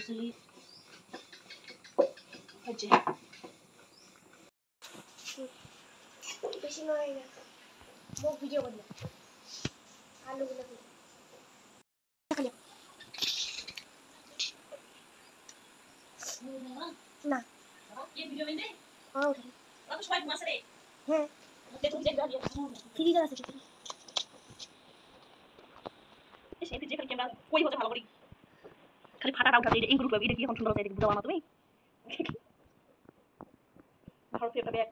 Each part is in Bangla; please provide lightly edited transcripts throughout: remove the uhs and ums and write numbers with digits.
আসলে হচ্ছে বেশি নয় না মুখ ভিডিও করবে আলুগুলো খালি না ये वीडियो में दे हाँ तो सबाई घुमा से रे হ্যাঁ दे तुम देख लिया ফ্রি করা আছে এই সেই যে ক্যামেরা কই হতে ভালো করি খালি ফাটাটা উঠাতে এই গ্রুপ এটা কি এখন সুন্দর আছে এটা বুঝাও না তুমি ভালো একটা ব্যাগ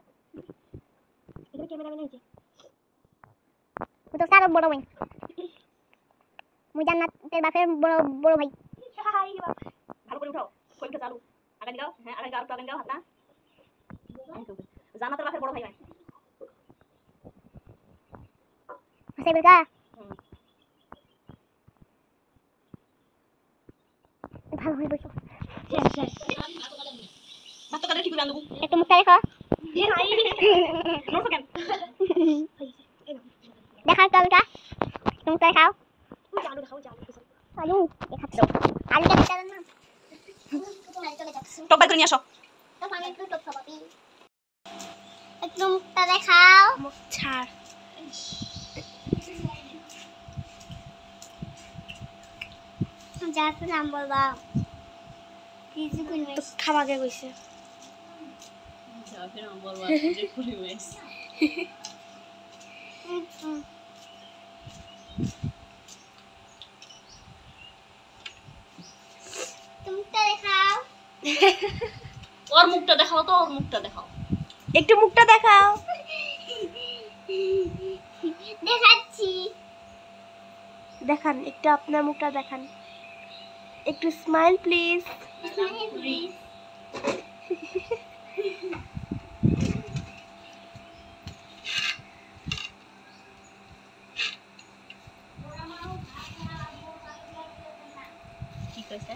এটা ক্যামেরা বানাইছে তো সারা বড় ভাই মুই জান্নাতের বাপের বড় বড় ভাই ভালো করে উঠাও কইটা চালু আগান গাও হ্যাঁ আগান গাও আগান গাও হাত না জান্নাতের বাপের বড় ভাই ভাই আছে বেটা ভালো হই বসো মাত্র কাটে ঠিক করে আনবো একটু মুখটা দেখা এ হাই নোট কেন দেখা কালটা মুখটা খাও আলু খাও আলু দেখাচ্ছ আলুটা কেটে দাও না টক বাই করে নিয়ে আসো তো আমি একটু টক খাবি একটু মুখটা দেখাও মুখ ছাড় যাতে নাম বলবা কিছু কইনি তো খাওয়াকে কইছে যাবে নাম বলবা যে পরিবেশ মুখটা দেখাও ওর মুখটা দেখাও তো ওর মুখটা দেখাও একটু মুখটা দেখাও দেখাচ্ছি দেখান একটু আপনার মুখটা দেখান একটু স্মাইল প্লিজ প্লিজ কি কইছে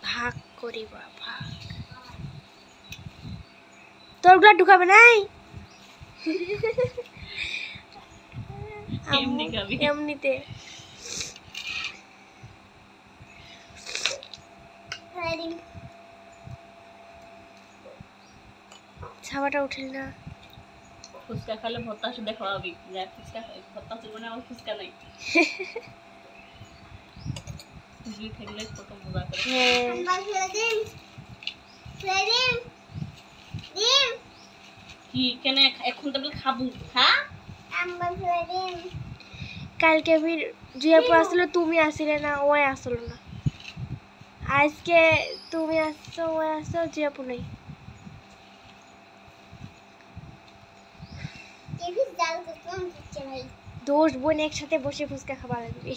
ভাগ করিবা ভাগ তোরগুলা ঢুকাবে নাই এমনি খাবি এমনিতে ছাবাটা উঠিল না ফুচকা খালে ভর্তা শুধু খাওয়াবি যা ফুচকা ভর্তা চলবে না আমার ফুচকা নাই খুশি থাকলে কত মজা করে কি কেন এখন তো খাবো হ্যাঁ কালকে ফির জিয়াপুর আসলে তুমি আসলে না ওই আসলো না আজকে তুমি আসছো ওই আসছো জিয়াপুর নাই দোষ বোন একসাথে বসে ফুচকা খাবার লাগবে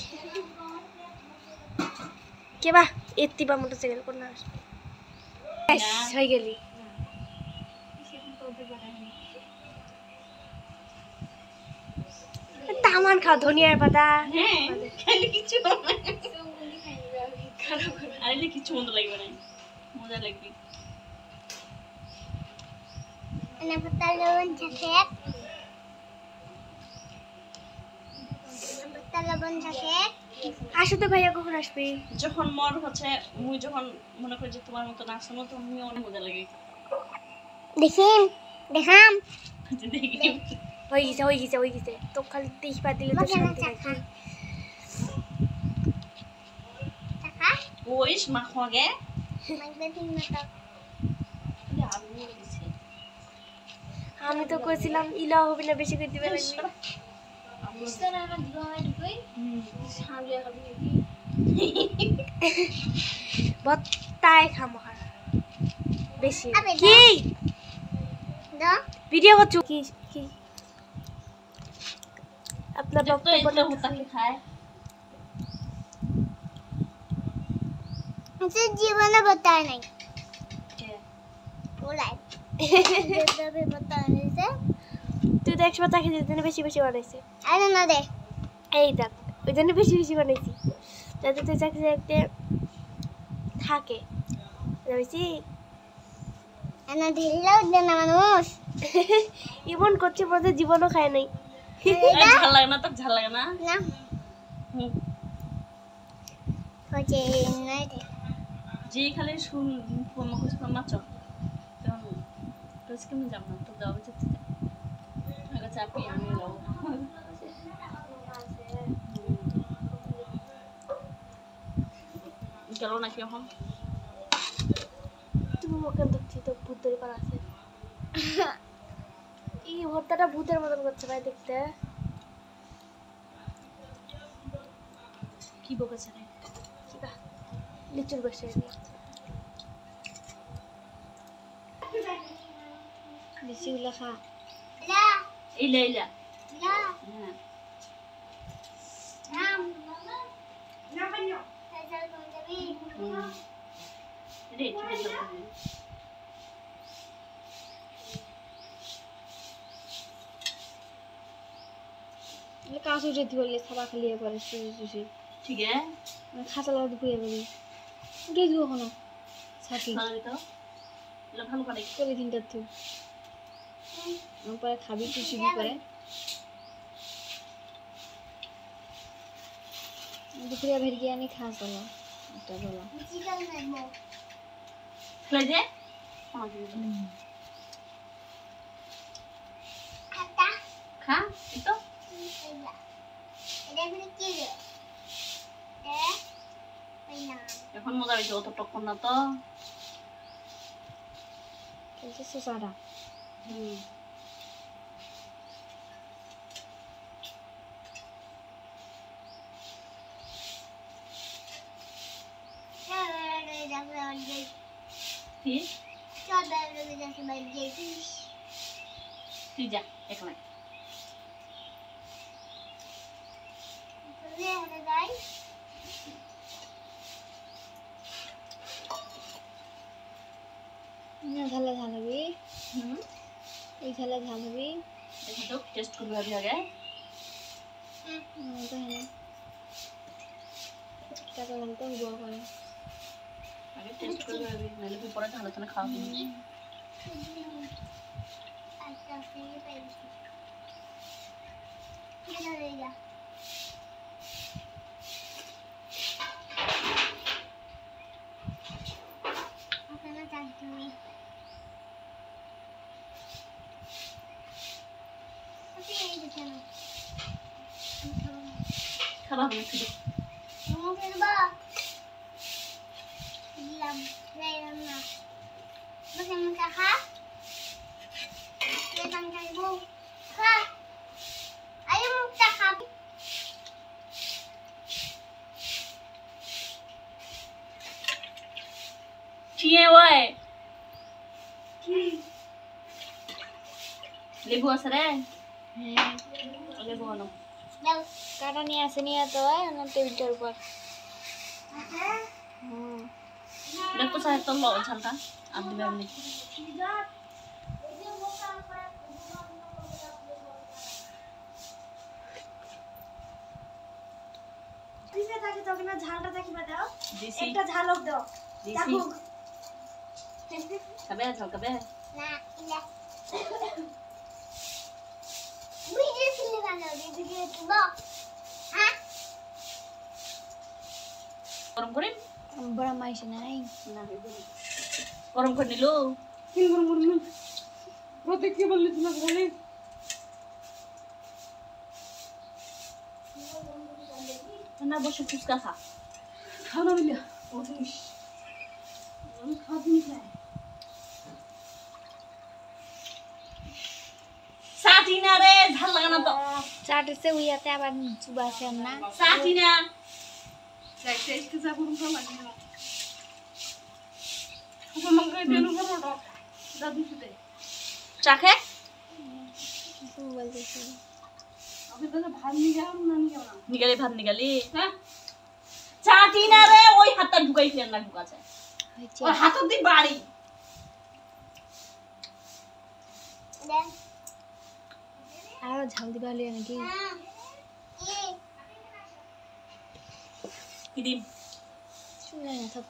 কে বা এত্তিবা মোটরসাইকেল কোন আসবে হয়ে গেলি তামান খাও ধনিয়ার পাতা হ্যাঁ খালি কিছু আরে কিছু মন্দ লাগবে না মজা লাগবে এনে পাতা লবণ থাকে পাতা লবণ থাকে আসো তো ভাইয়া কখন আসবে যখন মন হচ্ছে মুই যখন মনে করি যে তোমার মতো নাচো না তো আমি অনেক মজা লাগে দেখিম দেখাম দেখি হয়ে গেছে তো খালি দেখবা দিলে তো শান্তি লাগে টাকা ওইস মাখো আগে মাইবে দিন না তো আলু দিছি আমি তো কইছিলাম ইলা হবে না বেশি করে দিবে লাগবে বুঝছনা আমার দিবা হয় ঢুকই সামনে খাবি বত্তায় খামো বেশি কি দা ভিডিও করছো কি কি আপনার বক্তব্যটা হোতাকে খায় मुझे जीवन बताया नहीं बोला जब बताने से तू देख बता के जितने বেশি বানাইছে আরে না দে এই দেখ ওই জন্য বেশি বানাইছি যাতে তুই চাকরি দেখতে থাকে বুঝছি এনা ঢিলাও দে না মানুষ ইমন করছে বলতে জীবনও খায় নাই ঝাল লাগে না তো ঝাল লাগে না না হচ্ছে নাই দে যে খালে শুন ফোন খুঁজ ফোন মাছ তখন রোজ কেমন যাব না তো যাবে যেতে আগে চাপি আমি লও গেল নাকি এখন তুমি ওকে দেখছি তো ভূত তৈরি করা আছে এই ভর্তাটা ভূতের মতন করছে ভাই দেখতে কি বকেছে রে লিচুর বসে লিচুগুলো খা ইলা ইলা কাজ উঠে বললে খাবার খালিয়ে পরে সুজি সুজি ঠিক আছে খাঁচা লাগা দুপুরে বলি উঠে দিব ওখানে ছাকি ভালো করে করে তিনটার তুই পরে খাবি সুজি করে দুপুরে ভের গিয়ে আনি খাস বলা একটা বলা খেলে দে খা তো এখন মজা হয়েছে অত টকন না তো শসাটা তুই যা একলাই ঝালে ঝাল হবি এই ঝালে ঝাল হবি দেখো তো টেস্ট করবি আগে আগে তো হ্যাঁ টাকা ঝাল তো হবো করে আগে টেস্ট করবি আগে নাহলে কি পরে ঝাল আছে না খাওয়া খাবার হবে শুধু লেবু আছে রে হ্যাঁ লেবু আনো কাটা নিয়ে আসে নিয়ে তো টেবিলটার উপর দেখো সাহেব তো ঝালটা আর দিবে আপনি ঝালটা দেখিবা দাও দিছি একটা ঝালক দাও দিছি খাবে ঝাল খাবে না ইলা ভিডিও ফিল্ম বানাও ভিডিও দিব হ্যাঁ গরম করে বড় মাইছে নাই না গরম করে নিলো কি গরম গরম রোদে কি বললি তুমি বলে না বসে ফুচকা খা খাওয়া মিলে ওঠিস খাবি না সাটি না রে ঝাল লাগা না তো চাটছে উইয়াতে আবার চুবাছে না সাটি না যাইতে একটু যা গরম খাওয়া লাগে না তোমাকে দেন বড় দাদু সুদে চা খে কি বলতেছি আমি তো ভাত নিগাম না নিগাম না নিগালি ভাত নিগালি হ্যাঁ চাটি না রে ওই হাতটা ঢুকাই ফেল না ঢুকাছে ওই হাতত দি বাড়ি দেন আর ঝাল দিবা লিয়ে নাকি কি দিন শুনে না থাক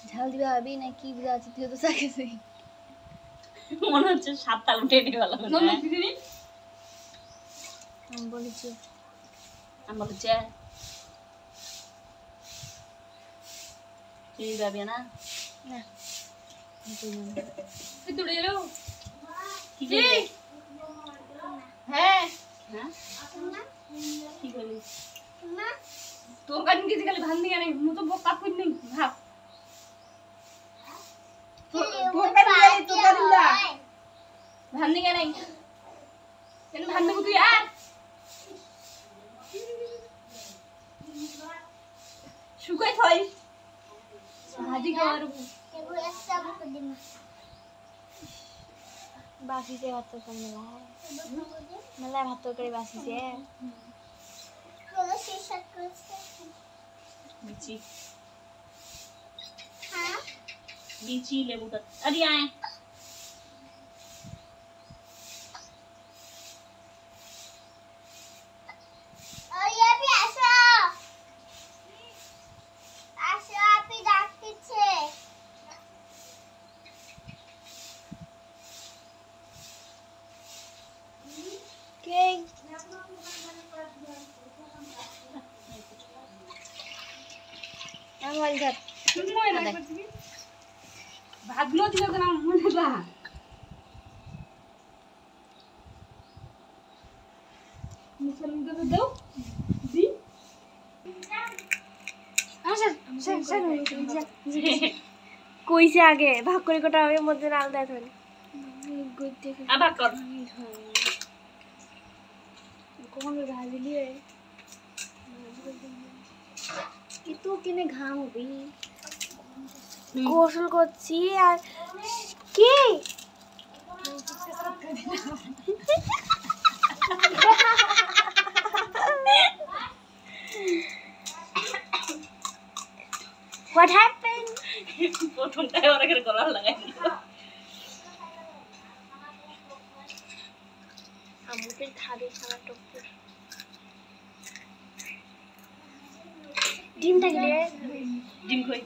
ঝাল দিবা আবি না কি বুঝা আছে তুই তো সাকেছে মনে হচ্ছে সাতটা উঠে নিবালা না দিদি আমি বলেছি আমি বলছে তুই যাবি না না তুই দৌড়ে গেল কি করলি হ্যাঁ হ্যাঁ কি করলি তোর কাছে কিছু খালি ভান দিকে নেই মু তো বোকা কই নেই ভাব তোর কাছে তোর কাছে না ভান দিকে নেই কেন ভান দেব তুই আর শুকাই থই ভাজি খাওয়ার বাসিছে ভাত তো মেলায় ভাত তরকারি বাসিছে বিচি বিচি লেবুটা আরে আয় ভাগলো দিল কেন মনে না মিশন করে দাও দি কইছে আগে ভাগ করে কোটা হবে মধ্যে নাল দেয় ধরে আবার কর কখন ভাজিলি কিন্তু কিনে ঘাম হবি গোসল করছি আর কি What happened? প্রথমটাই ওরা করে করা লাগাই আমাদের ধারে খাওয়া টপর ডিমটা গেলে ডিম কই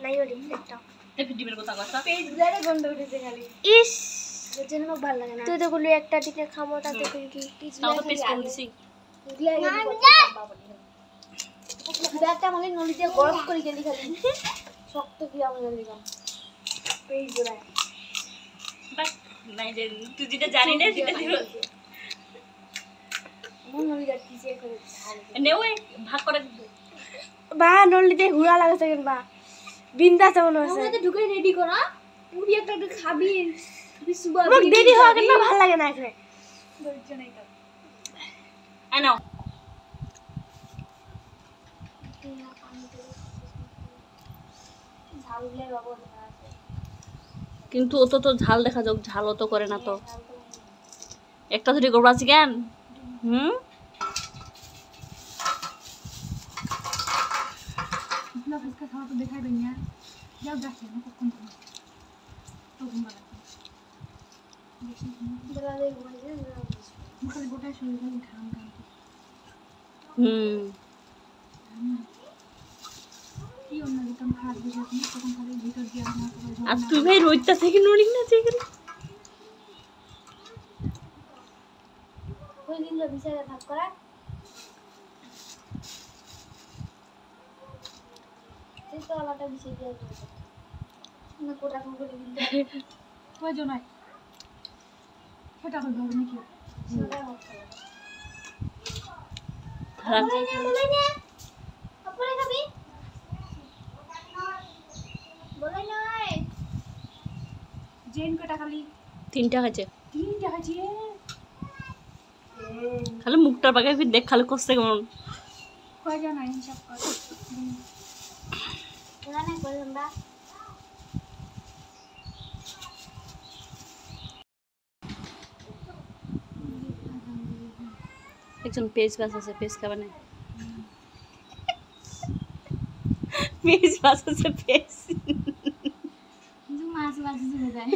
নাই ও ডিম একটা দেখি ডিমের কথা কথা পেজ ধরে গন্ধ উঠেছে খালি ইস যেন মোক ভালো লাগে না তুই তো বললি একটা দিকে খামো তাতে কই কি তাও তো পেস্ট করে দিছি ব্যাগটা মানে নলি দিয়ে গরম করে গেলি খালি শক্ত কি আমি দিলাম পেজ ধরে বাস নাই যে তুই যেটা জানি না সেটা দিব মন নলি যাচ্ছি সে করে নে ওই ভাগ করে বা নলি দিয়ে হুড়া লাগছে কেন বা বিন্দাস মনে হচ্ছে আমরা তো ঢুকে রেডি করা পুরি একটা খাবি বিসুবা দেরি হওয়া কেন ভালো লাগে না এখানে ধৈর্য নাই তো আনো কিন্তু ও তো ঝাল দেখা যাক ঝালও তো করে না তো একটা ধরে করবো আছি কেন আর তুই ভাই রোজটা থেকে নড়ি না যেখানে ওই দিন বিচারে ভাগ করা এই তো আলাদা বিষয় দিয়ে না কোটা করে দিতে প্রয়োজন নাই সেটা হবে নাকি সেটা হবে খারাপ বলে না আপরে খাবি বলে নয় জেন কটা খালি 3টা খাইছে 3টা খাইছে খালি মুখটার বাগে ফির দেখ খালি করছে কেমন কয়জন নাই হিসাব কর ওরা না কয়জন বা একজন পেজ বাস আছে পেজ খাবে না পেজ বাস আছে পেজ जो मास वास जुड़े जाए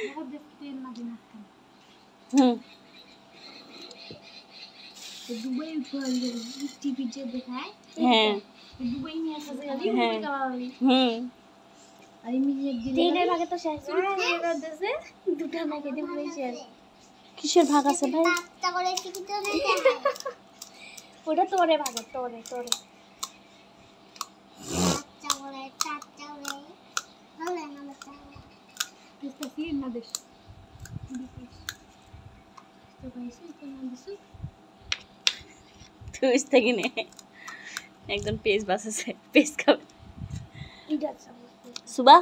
बहुत देखते हैं ना बिना तो दुबई पर टीवी जे दिखाए हैं दुबई में ऐसा से गाली दुबई का वाली अरे मुझे तीन भागे तो शेयर ये कर दे से দুটা না কেটে পুরো শেয়ার কিসের ভাগ আছে ভাই তা করে টিকিট তো দেয় ওটা তোরে ভাগে তোরে তুই থেকে নে একজন পেজ বাসছে পেজ খাবে সুবা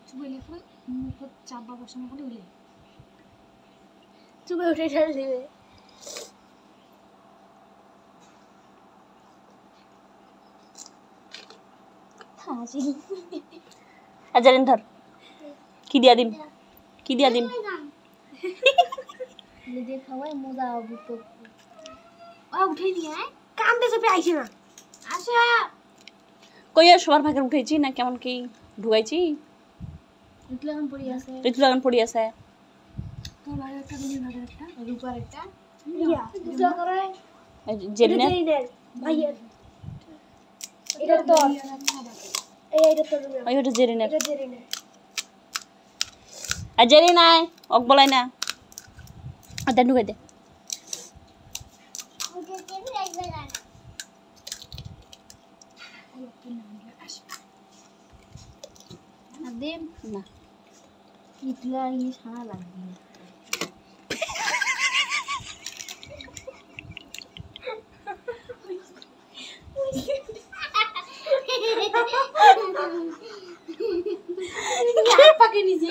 চুবাইলে ফুল মুখ চাপা বসানো করে উলে চুবে উঠে ঢাল দিবে হাসি আজারিন ধর কি দিয়া দিম যদি খাওয়াই মজা হবে তো উঠে নিয়ে আয় কান্দে চেপে আইছে না আসে কই আর সবার ভাগের উঠেছি না কেমন কি ঢুকাইছি ইতলাম পড়ি আছে ঋতুলাগান পড়ি আছে তোর ভাগের একটা দিনের ভাগের একটা রূপার একটা ইয়া দুটো করে জেরিনা ভাইয়ের এটা তোর এটা তোর ওই ওটা জেরিনা এটা জেরিনা আর জেরিনাই ওক বলাই না আদা ঢুকাই দে দেব না ইতলা ই সারা লাগবে পাকে নিচে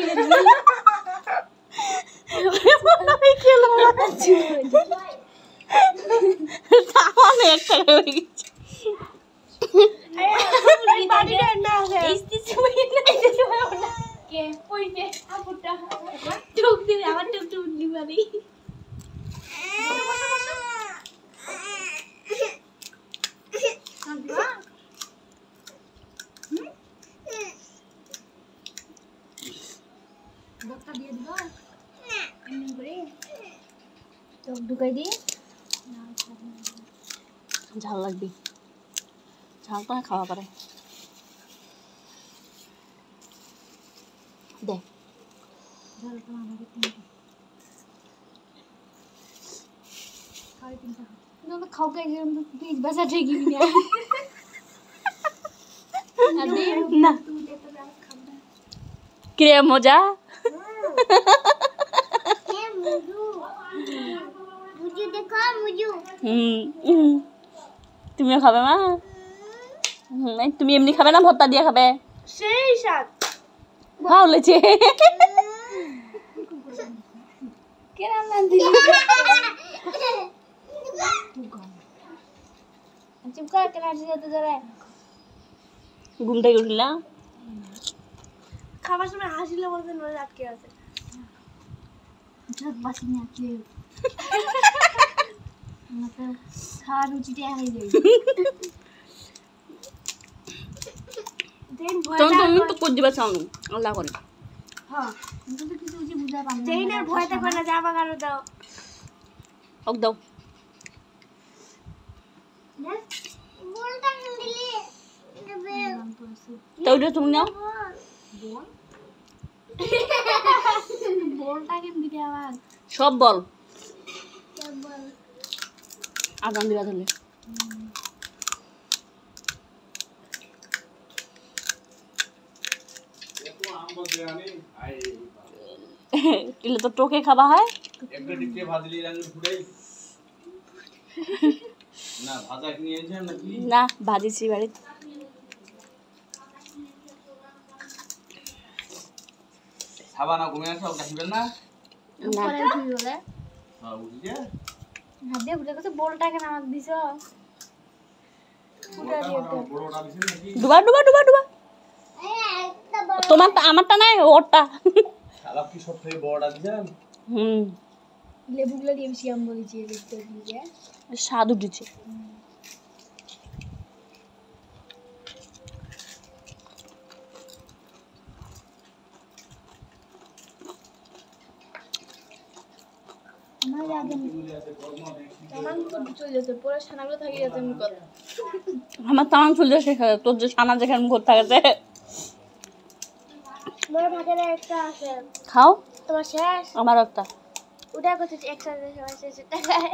ঢুকাই দি ঝাল লাগবে ঝাল তো খাওয়া পারে দে খাও কে প্লিজ বাসা ঠিক না কে মজা তুমিও খাবে মা তুমি এমনি খাবে না ভর্তা দিয়ে খাবে সেই স্বাদ ভালো লেছে কেন না দিলি চুপ কর কেন আসি যেতে ধরে ঘুম থেকে উঠলা খাবার সময় হাসিলে বলতে নয় আটকে আছে বাসি নিয়ে আটকে খাওয়ার রুচিটা হয়ে যাবে তুমি তো করে দিবা চাও আল্লাহ করে হ্যাঁ কিন্তু তো কিছু কিছু বুঝা পাই না যেইনার ভয়টা করে না জামা কালো দাও ওক দাও বলটা দিলি তো ওটা তুমি নাও বলটা কেন দিতে আবার সব বল আজান দিবা ধরলে টিলে তো টোকে খাবা হয় একটা টিকে ভাজলি রান্না ফুটাই না ভাজা কি নিয়েছেন নাকি না ভাজিছি বাড়িতে সাবানা ঘুমিয়ে আসো কাশিবেন না উপরে উঠি বলে হ্যাঁ বুঝিছে হাত দিয়ে ফুটে গেছে বলটা কেন আমাকে দিছো বড়টা দিছেন নাকি ডুবা ডুবা ডুবা ডুবা তোমার আমারটা নাই ওরটা শালা কি সব থেকে বড়টা দিছেন লেবুগুলো দিয়ে বেশি আম বলেছি দেখতে দিয়ে স্বাদ উঠেছে আমার আগে কেমন তো চলে যেতে পুরো ছানাগুলো থাকি যেতে মুখ আমার তামান চুল যাচ্ছে তোর যে সানা যেখানে মুখ থাকতে মোর ভাগের একটা আছে খাও তোমার শেষ আমার একটা ওটা কত একসাথে শেষ টাকায়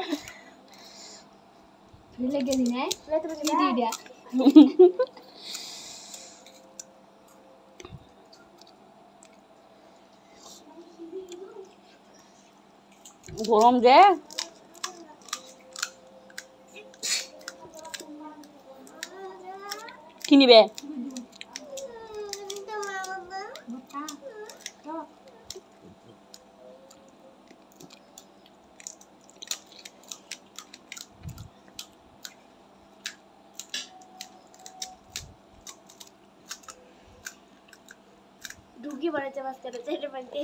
ফেলে গেলি না তুমি দিয়ে দিয়া গরম যে কি নিবে ঢুকি পড়েছে মাঝখানে চাইটা পানিতে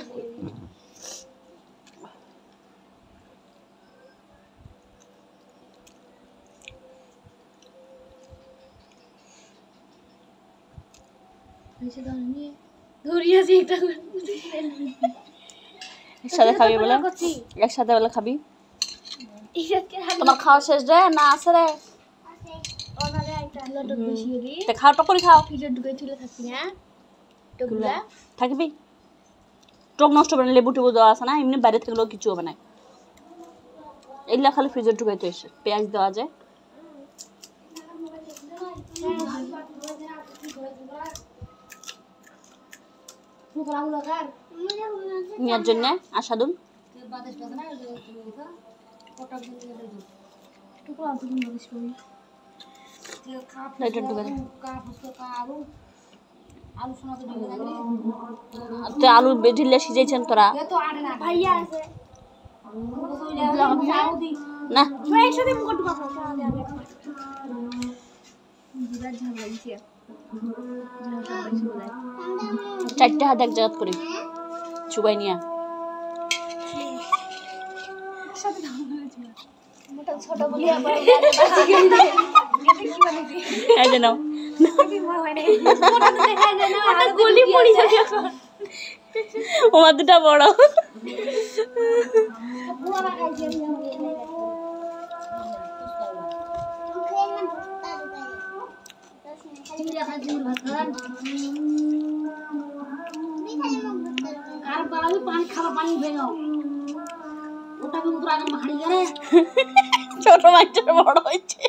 ধরিয়েছি একটা একসাথে খাবি বলে একসাথে বলে খাবি তোমার খাওয়া শেষ রে না আছে রে খাও টকরি খাও থাকবি টক নষ্ট হবে না লেবু টেবু দেওয়া আছে না এমনি বাইরে থাকলেও কিছু হবে না এগুলা খালি ফ্রিজে ঢুকাইতে এসে পেঁয়াজ দেওয়া যায় মেয়ের জন্য আসাদুন আলু ঢিলে সিঝেছেন তোরা না চারটে হাত এক জায়গা করে চুবাই নিয়ে ছোট বলি ওমা দুটা বড় ছোট মাছ বড় হয়েছে।